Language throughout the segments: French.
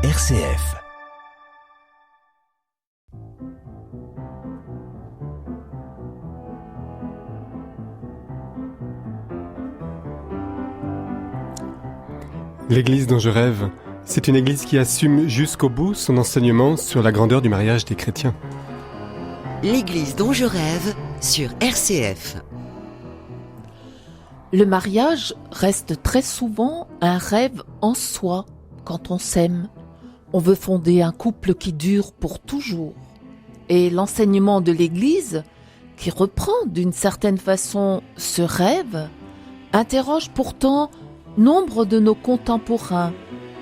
RCF. L'église dont je rêve, c'est une église qui assume jusqu'au bout son enseignement sur la grandeur du mariage des chrétiens. L'église dont je rêve sur RCF. Le mariage reste très souvent un rêve en soi quand on s'aime. On veut fonder un couple qui dure pour toujours. Et l'enseignement de l'Église, qui reprend d'une certaine façon ce rêve, interroge pourtant nombre de nos contemporains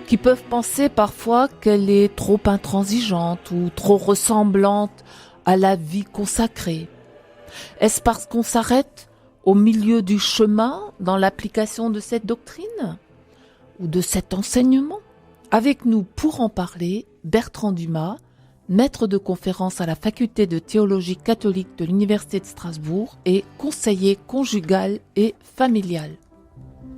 qui peuvent penser parfois qu'elle est trop intransigeante ou trop ressemblante à la vie consacrée. Est-ce parce qu'on s'arrête au milieu du chemin dans l'application de cette doctrine ou de cet enseignement? Avec nous pour en parler, Bertrand Dumas, maître de conférence à la faculté de théologie catholique de l'Université de Strasbourg et conseiller conjugal et familial.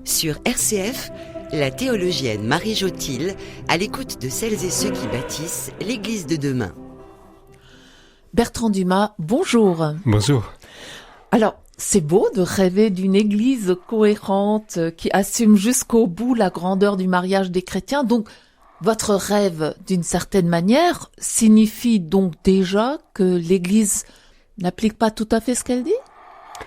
Sur RCF, la théologienne Marie Jotil, à l'écoute de celles et ceux qui bâtissent l'Église de demain. Bertrand Dumas, bonjour. Bonjour. Alors, c'est beau de rêver d'une Église cohérente qui assume jusqu'au bout la grandeur du mariage des chrétiens. Donc, votre rêve, d'une certaine manière, signifie donc déjà que l'Église n'applique pas tout à fait ce qu'elle dit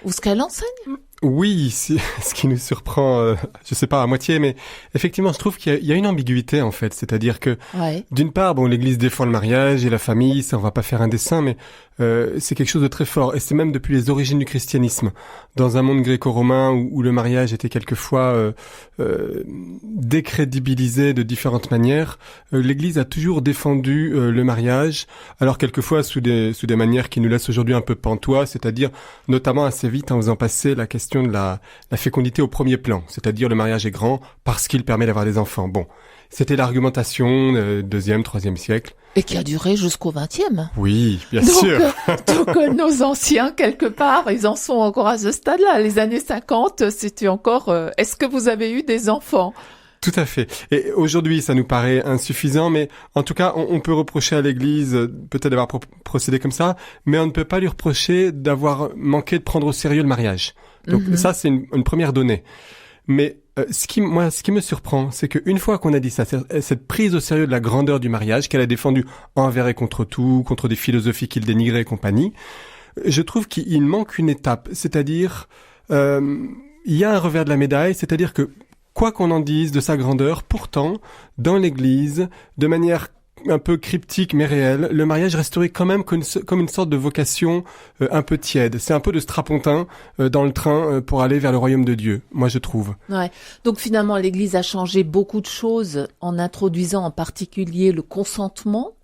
ou ce qu'elle enseigne? Oui, ce qui nous surprend, je sais pas à moitié, mais effectivement, je trouve qu'il y a une ambiguïté en fait. C'est-à-dire que, d'une part, l'Église défend le mariage et la famille, ça on va pas faire un dessin, mais c'est quelque chose de très fort. Et c'est même depuis les origines du christianisme, dans un monde gréco-romain où le mariage était quelquefois décrédibilisé de différentes manières, l'Église a toujours défendu le mariage, alors quelquefois sous des manières qui nous laissent aujourd'hui un peu pantois, c'est-à-dire notamment assez vite en faisant passer la question de la fécondité au premier plan, c'est-à-dire le mariage est grand parce qu'il permet d'avoir des enfants. Bon, c'était l'argumentation 2e, 3e siècle. Et qui a duré jusqu'au 20e. Oui, bien sûr. Donc nos anciens, quelque part, ils en sont encore à ce stade-là. Les années 50, c'était encore est-ce que vous avez eu des enfants ? Tout à fait. Et aujourd'hui, ça nous paraît insuffisant, mais en tout cas, on peut reprocher à l'Église peut-être d'avoir procédé comme ça, mais on ne peut pas lui reprocher d'avoir manqué de prendre au sérieux le mariage. Donc ça, c'est une première donnée. Mais ce qui me surprend, c'est qu'une fois qu'on a dit ça, cette prise au sérieux de la grandeur du mariage, qu'elle a défendue envers et contre tout, contre des philosophies qu'il dénigrait et compagnie, je trouve qu'il manque une étape. C'est-à-dire, il y a un revers de la médaille, c'est-à-dire que quoi qu'on en dise de sa grandeur, pourtant, dans l'Église, de manière un peu cryptique mais réelle, le mariage resterait quand même comme une sorte de vocation un peu tiède. C'est un peu de strapontin dans le train pour aller vers le royaume de Dieu, moi je trouve. Ouais. Donc finalement, l'Église a changé beaucoup de choses en introduisant en particulier le consentement,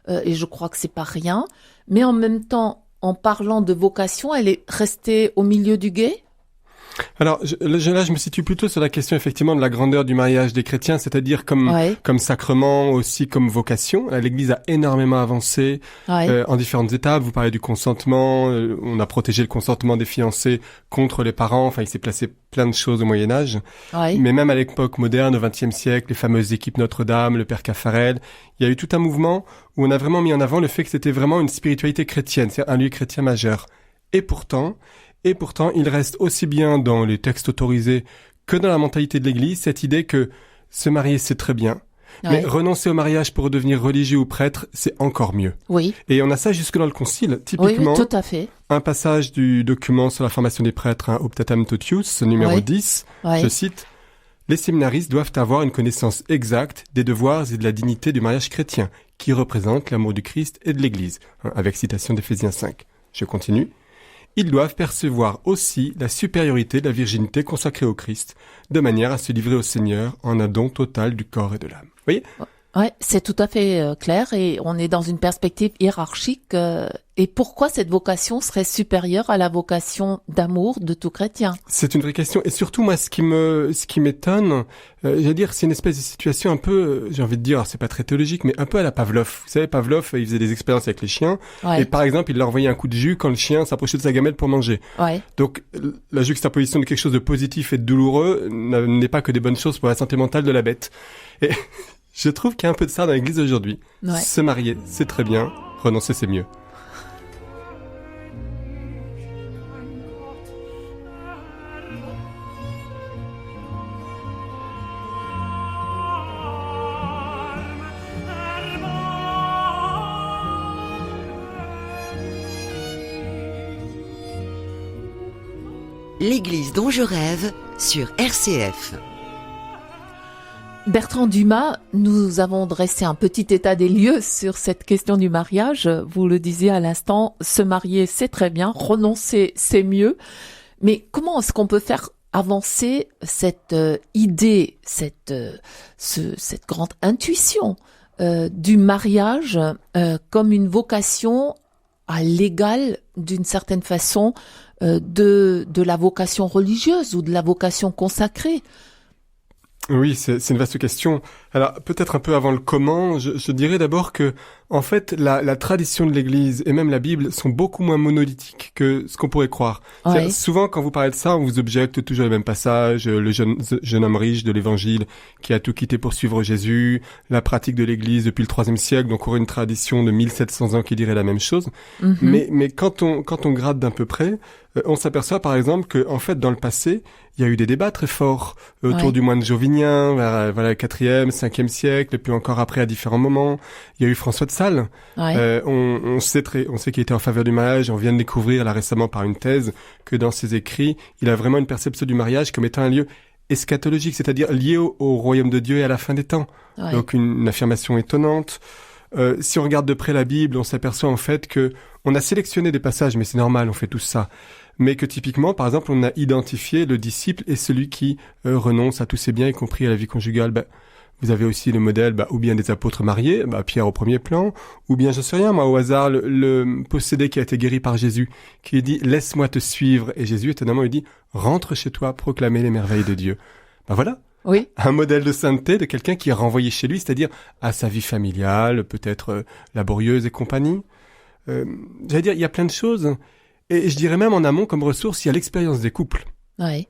et je crois que c'est pas rien, mais en même temps, en parlant de vocation, elle est restée au milieu du gué. Alors là, je me situe plutôt sur la question effectivement de la grandeur du mariage des chrétiens, c'est-à-dire comme sacrement, aussi comme vocation. L'Église a énormément avancé en différentes étapes. Vous parlez du consentement, on a protégé le consentement des fiancés contre les parents. Enfin, il s'est passé plein de choses au Moyen-Âge. Mais même à l'époque moderne, au XXe siècle, les fameuses équipes Notre-Dame, le Père Caffarel, il y a eu tout un mouvement où on a vraiment mis en avant le fait que c'était vraiment une spiritualité chrétienne, c'est un lieu chrétien majeur. Et pourtant, il reste aussi bien dans les textes autorisés que dans la mentalité de l'Église cette idée que se marier, c'est très bien. Mais renoncer au mariage pour devenir religieux ou prêtre, c'est encore mieux. Oui. Et on a ça jusque dans le Concile. Typiquement, oui, tout à fait. Un passage du document sur la formation des prêtres, Optatam Totius, numéro 10, je cite, « Les séminaristes doivent avoir une connaissance exacte des devoirs et de la dignité du mariage chrétien, qui représente l'amour du Christ et de l'Église. » Avec citation d'Éphésiens 5. Je continue. Ils doivent percevoir aussi la supériorité de la virginité consacrée au Christ, de manière à se livrer au Seigneur en un don total du corps et de l'âme. Vous voyez ? Ouais, c'est tout à fait clair et on est dans une perspective hiérarchique. Et pourquoi cette vocation serait supérieure à la vocation d'amour de tout chrétien ? C'est une vraie question. Et surtout, moi, ce qui m'étonne, j'allais dire, c'est une espèce de situation un peu, j'ai envie de dire, alors c'est pas très théologique, mais un peu à la Pavlov. Vous savez, Pavlov, il faisait des expériences avec les chiens. Et par exemple, il leur envoyait un coup de jus quand le chien s'approchait de sa gamelle pour manger. Donc, la juxtaposition de quelque chose de positif et de douloureux n'est pas que des bonnes choses pour la santé mentale de la bête. Et Je trouve qu'il y a un peu de ça dans l'église aujourd'hui. Ouais. Se marier, c'est très bien. Renoncer, c'est mieux. L'église dont je rêve sur RCF. Bertrand Dumas, nous avons dressé un petit état des lieux sur cette question du mariage. Vous le disiez à l'instant, se marier c'est très bien, renoncer c'est mieux. Mais comment est-ce qu'on peut faire avancer cette idée, cette grande intuition du mariage comme une vocation à l'égal d'une certaine façon de la vocation religieuse ou de la vocation consacrée? Oui, c'est une vaste question. Alors, peut-être un peu avant le comment, je dirais d'abord que, en fait, la tradition de l'Église et même la Bible sont beaucoup moins monolithiques que ce qu'on pourrait croire. Ouais. Souvent, quand vous parlez de ça, on vous objecte toujours les mêmes passages, le jeune homme riche de l'Évangile qui a tout quitté pour suivre Jésus, la pratique de l'Église depuis le IIIe siècle, donc on aurait une tradition de 1700 ans qui dirait la même chose. Mhm. Mais quand on gratte d'un peu près, on s'aperçoit par exemple que, en fait, dans le passé, il y a eu des débats très forts autour Ouais. du moine jovinien, vers voilà, le 4e, 5e siècle, et puis encore après à différents moments. Il y a eu François de Sales. Ouais. On sait qu'il était en faveur du mariage. On vient de découvrir là récemment par une thèse que dans ses écrits, il a vraiment une perception du mariage comme étant un lieu eschatologique, c'est-à-dire lié au royaume de Dieu et à la fin des temps. Ouais. Donc une affirmation étonnante. Si on regarde de près la Bible, on s'aperçoit en fait que on a sélectionné des passages, mais c'est normal, on fait tout ça. Mais que typiquement, par exemple, on a identifié le disciple et celui qui renonce à tous ses biens, y compris à la vie conjugale. Vous avez aussi le modèle, ou bien des apôtres mariés, Pierre au premier plan, ou bien, je sais rien, moi, au hasard, le possédé qui a été guéri par Jésus, qui dit « Laisse-moi te suivre ». Et Jésus, étonnamment, il dit « Rentre chez toi, proclamer les merveilles de Dieu ». Voilà. Oui. Un modèle de sainteté de quelqu'un qui est renvoyé chez lui, c'est-à-dire à sa vie familiale, peut-être laborieuse et compagnie. J'allais dire, il y a plein de choses. Et je dirais même en amont, comme ressource, il y a l'expérience des couples. Ouais.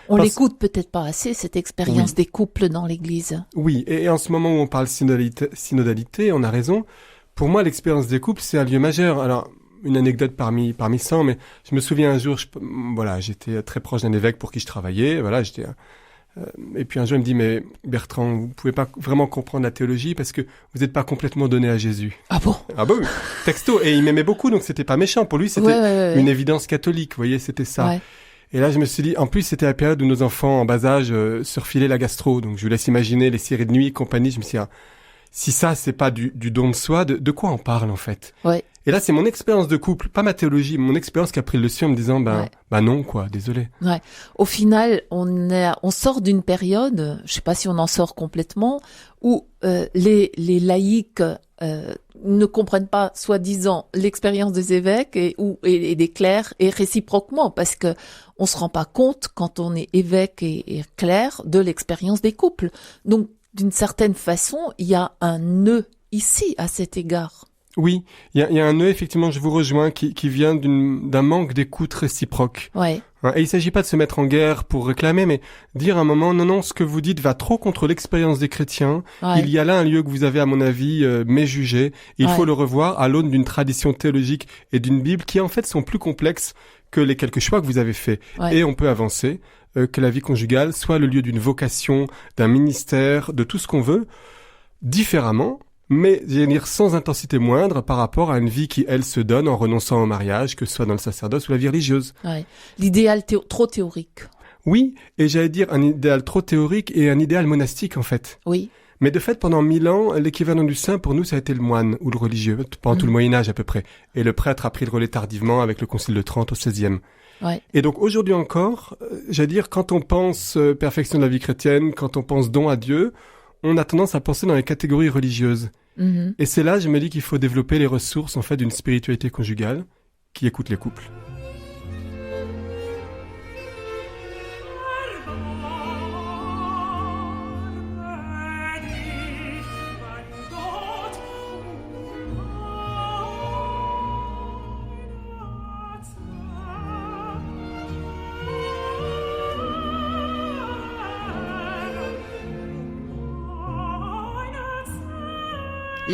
On l'écoute peut-être pas assez, cette expérience Oui. des couples dans l'Église. Oui, et en ce moment où on parle synodalité, on a raison. Pour moi, l'expérience des couples, c'est un lieu majeur. Alors, une anecdote parmi 100, mais je me souviens un jour, j'étais très proche d'un évêque pour qui je travaillais. Voilà, et puis un jour, il me dit, mais Bertrand, vous pouvez pas vraiment comprendre la théologie parce que vous n'êtes pas complètement donné à Jésus. Ah bon? Ah bah oui, texto. Et il m'aimait beaucoup, donc c'était pas méchant. Pour lui, c'était Ouais. une évidence catholique, vous voyez, c'était ça. Ouais. Et là, je me suis dit, en plus, c'était la période où nos enfants en bas âge surfilaient la gastro. Donc, je vous laisse imaginer les séries de nuit et compagnie. Je me suis dit, si ça, c'est pas du don de soi, de quoi on parle, en fait? Ouais. Et là, c'est mon expérience de couple, pas ma théologie, mon expérience qui a pris le dessus en me disant, non, quoi, désolé. Ouais. Au final, on sort d'une période, je sais pas si on en sort complètement, où les laïcs ne comprennent pas, soi-disant, l'expérience des évêques et des clercs, et réciproquement, parce que on se rend pas compte quand on est évêque et clerc de l'expérience des couples. Donc, d'une certaine façon, il y a un nœud ici à cet égard. Oui, il y a un nœud, effectivement, je vous rejoins, qui vient d'un manque d'écoute réciproque. Ouais. Et il s'agit pas de se mettre en guerre pour réclamer, mais dire à un moment, non, ce que vous dites va trop contre l'expérience des chrétiens. Ouais. Il y a là un lieu que vous avez, à mon avis, méjugé. Il faut le revoir à l'aune d'une tradition théologique et d'une Bible qui, en fait, sont plus complexes que les quelques choix que vous avez faits. Ouais. Et on peut avancer, que la vie conjugale soit le lieu d'une vocation, d'un ministère, de tout ce qu'on veut, différemment, mais j'allais dire sans intensité moindre par rapport à une vie qui, elle, se donne en renonçant au mariage, que ce soit dans le sacerdoce ou la vie religieuse. Ouais. L'idéal trop théorique. Oui, et j'allais dire un idéal trop théorique et un idéal monastique, en fait. Oui. Mais de fait, pendant 1000 ans, l'équivalent du saint, pour nous, ça a été le moine ou le religieux, pendant tout le Moyen-Âge à peu près. Et le prêtre a pris le relais tardivement avec le Concile de Trente au XVIe. Ouais. Et donc aujourd'hui encore, j'allais dire, quand on pense perfection de la vie chrétienne, quand on pense don à Dieu, on a tendance à penser dans les catégories religieuses. Mhm. Et c'est là, je me dis qu'il faut développer les ressources, en fait, d'une spiritualité conjugale qui écoute les couples.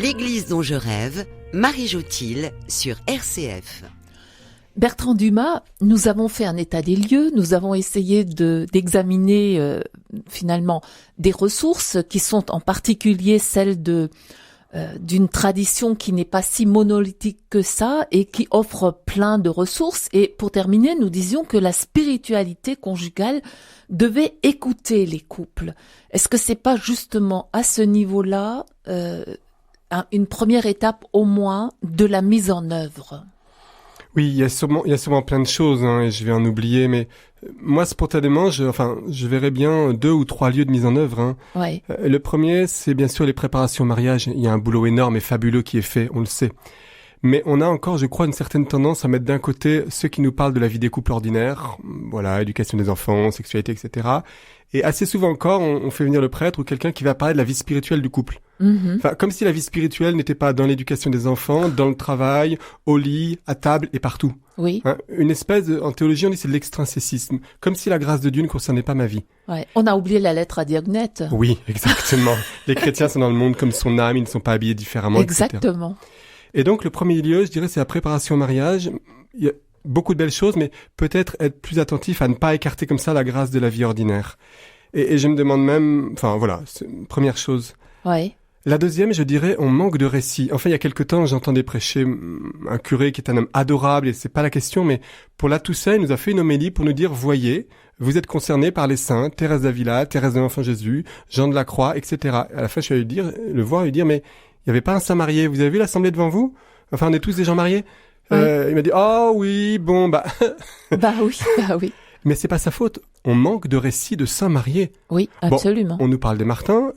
L'église dont je rêve, Marie Jotil sur RCF. Bertrand Dumas, nous avons fait un état des lieux, nous avons essayé d'examiner finalement des ressources qui sont en particulier celles d'une tradition qui n'est pas si monolithique que ça et qui offre plein de ressources. Et pour terminer, nous disions que la spiritualité conjugale devait écouter les couples. Est-ce que c'est pas justement à ce niveau-là une première étape au moins de la mise en œuvre? Oui, il y a sûrement plein de choses, hein, et je vais en oublier, mais moi, spontanément, je verrais bien 2 ou 3 lieux de mise en œuvre. Hein. Ouais. Le premier, c'est bien sûr les préparations au mariage. Il y a un boulot énorme et fabuleux qui est fait, on le sait. Mais on a encore, je crois, une certaine tendance à mettre d'un côté ceux qui nous parlent de la vie des couples ordinaires, voilà, éducation des enfants, sexualité, etc. Et assez souvent encore, on fait venir le prêtre ou quelqu'un qui va parler de la vie spirituelle du couple. Mm-hmm. Enfin, comme si la vie spirituelle n'était pas dans l'éducation des enfants, dans le travail, au lit, à table et partout. Oui. Hein, une espèce en théologie, on dit c'est de l'extrinsécisme. Comme si la grâce de Dieu ne concernait pas ma vie. Ouais. On a oublié la lettre à Diognète. Oui, exactement. Les chrétiens sont dans le monde comme son âme, ils ne sont pas habillés différemment, Exactement. etc. Et donc, le premier lieu, je dirais, c'est la préparation au mariage. Il y a beaucoup de belles choses, mais peut-être être plus attentif à ne pas écarter comme ça la grâce de la vie ordinaire. Et je me demande même, enfin voilà, c'est une première chose. Ouais. La deuxième, je dirais, on manque de récits. Enfin, il y a quelque temps, j'entendais prêcher un curé qui est un homme adorable, et c'est pas la question, mais pour la Toussaint, il nous a fait une homélie pour nous dire, voyez, vous êtes concernés par les saints, Thérèse d'Avila, Thérèse de l'Enfant Jésus, Jean de la Croix, etc. À la fin, je suis allé le voir et lui dire, mais il n'y avait pas un saint marié, vous avez vu l'assemblée devant vous? Enfin, on est tous des gens mariés. Oui. Il m'a dit, oh oui, bon, bah... Bah oui. Mais c'est pas sa faute. On manque de récits de saints mariés. Oui, absolument. Bon, on nous parle des Martins,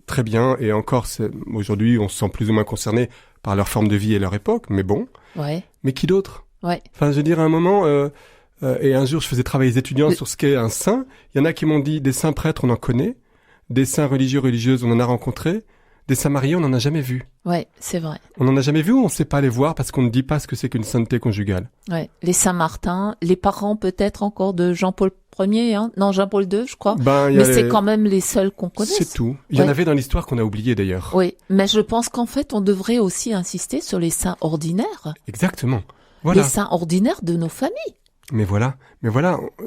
très bien, et encore, aujourd'hui, on se sent plus ou moins concerné par leur forme de vie et leur époque, mais bon. Ouais. Mais qui d'autre? Ouais. Enfin, je veux dire, à un moment, et un jour, je faisais travailler les étudiants sur ce qu'est un saint. Il y en a qui m'ont dit, des saints prêtres, on en connaît. Des saints religieux, religieuses, on en a rencontré. Des saints mariés, on n'en a jamais vu. Ouais, c'est vrai. On n'en a jamais vu ou on ne sait pas les voir parce qu'on ne dit pas ce que c'est qu'une sainteté conjugale. Ouais. Les Saint-Martin, les parents peut-être encore de Jean-Paul Ier, hein? Non, Jean-Paul II, je crois. Mais c'est quand même les seuls qu'on connaisse. C'est tout. Il y en avait dans l'histoire qu'on a oublié d'ailleurs. Oui, mais je pense qu'en fait, on devrait aussi insister sur les saints ordinaires. Exactement. Voilà. Les saints ordinaires de nos familles. Mais voilà,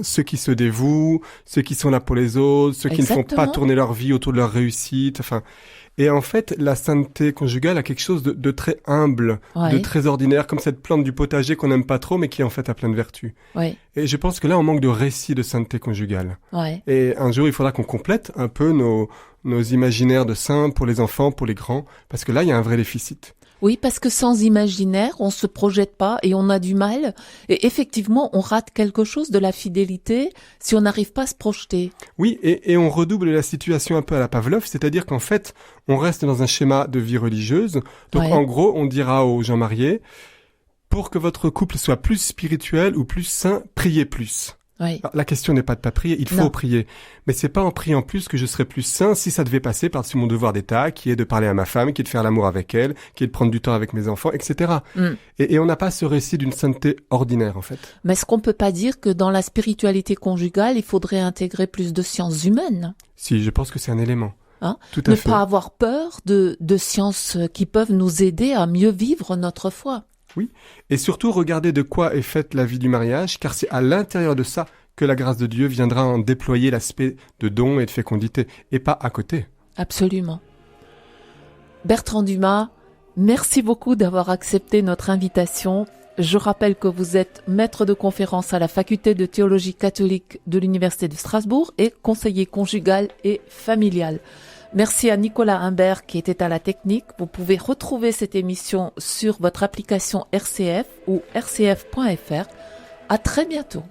ceux qui se dévouent, ceux qui sont là pour les autres, ceux qui ne font pas tourner leur vie autour de leur réussite, enfin... Et en fait, la sainteté conjugale a quelque chose de très humble, de très ordinaire, comme cette plante du potager qu'on n'aime pas trop, mais qui en fait a plein de vertus. Ouais. Et je pense que là, on manque de récits de sainteté conjugale. Ouais. Et un jour, il faudra qu'on complète un peu nos imaginaires de saints pour les enfants, pour les grands, parce que là, il y a un vrai déficit. Oui, parce que sans imaginaire, on se projette pas et on a du mal. Et effectivement, on rate quelque chose de la fidélité si on n'arrive pas à se projeter. Oui, et on redouble la situation un peu à la Pavlov, c'est-à-dire qu'en fait, on reste dans un schéma de vie religieuse. Donc en gros, on dira aux gens mariés, pour que votre couple soit plus spirituel ou plus sain, priez plus. Oui. Alors, la question n'est pas de pas prier, il faut prier. Mais c'est pas en priant plus que je serai plus sain si ça devait passer par-dessus mon devoir d'État, qui est de parler à ma femme, qui est de faire l'amour avec elle, qui est de prendre du temps avec mes enfants, etc. Et on n'a pas ce récit d'une sainteté ordinaire, en fait. Mais est-ce qu'on peut pas dire que dans la spiritualité conjugale, il faudrait intégrer plus de sciences humaines? Si, je pense que c'est un élément. Hein? Tout à ne fait. pas avoir peur de sciences qui peuvent nous aider à mieux vivre notre foi. Oui, et surtout regarder de quoi est faite la vie du mariage, car c'est à l'intérieur de ça que la grâce de Dieu viendra en déployer l'aspect de don et de fécondité, et pas à côté. Absolument. Bertrand Dumas, merci beaucoup d'avoir accepté notre invitation. Je rappelle que vous êtes maître de conférence à la faculté de théologie catholique de l'Université de Strasbourg et conseiller conjugal et familial. Merci à Nicolas Humbert qui était à la technique. Vous pouvez retrouver cette émission sur votre application RCF ou rcf.fr. À très bientôt.